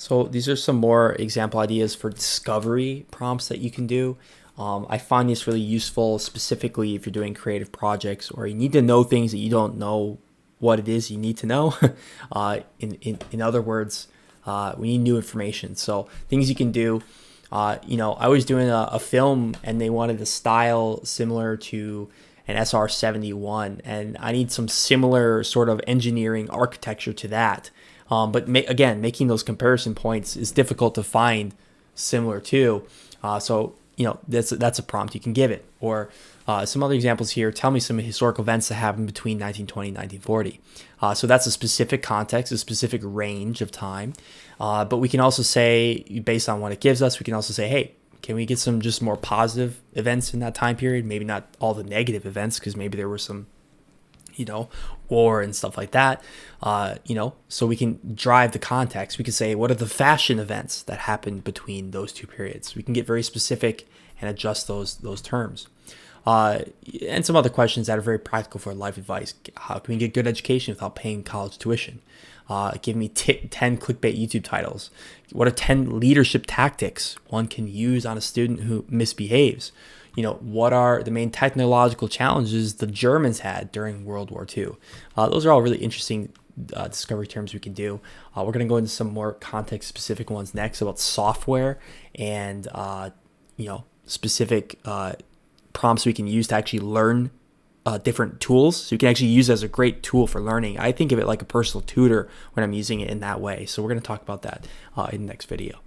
So these are some more example ideas for discovery prompts that you can do. I find this really useful, specifically if you're doing creative projects or you need to know things that you don't know what it is you need to know. In other words, we need new information. So things you can do. I was doing a film and they wanted a style similar to an SR-71, and I need some similar sort of engineering architecture to that. But again, making those comparison points is difficult to find similar to. That's a prompt you can give it. Or some other examples here. Tell me some historical events that happened between 1920 and 1940. So that's a specific context, a specific range of time. But we can also say, based on what it gives us, we can also say, hey, can we get some just more positive events in that time period? Maybe not all the negative events, because maybe there were some war and stuff like that, so we can drive the context. We can say, what are the fashion events that happened between those two periods? We can get very specific and adjust those terms. And some other questions that are very practical for life advice. How can we get good education without paying college tuition? Give me 10 clickbait YouTube titles. What are 10 leadership tactics one can use on a student who misbehaves? What are the main technological challenges the Germans had during World War II? Those are all really interesting discovery terms we can do. We're going to go into some more context-specific ones next about software and specific prompts we can use to actually learn different tools. So you can actually use it as a great tool for learning. I think of it like a personal tutor when I'm using it in that way. So we're going to talk about that in the next video.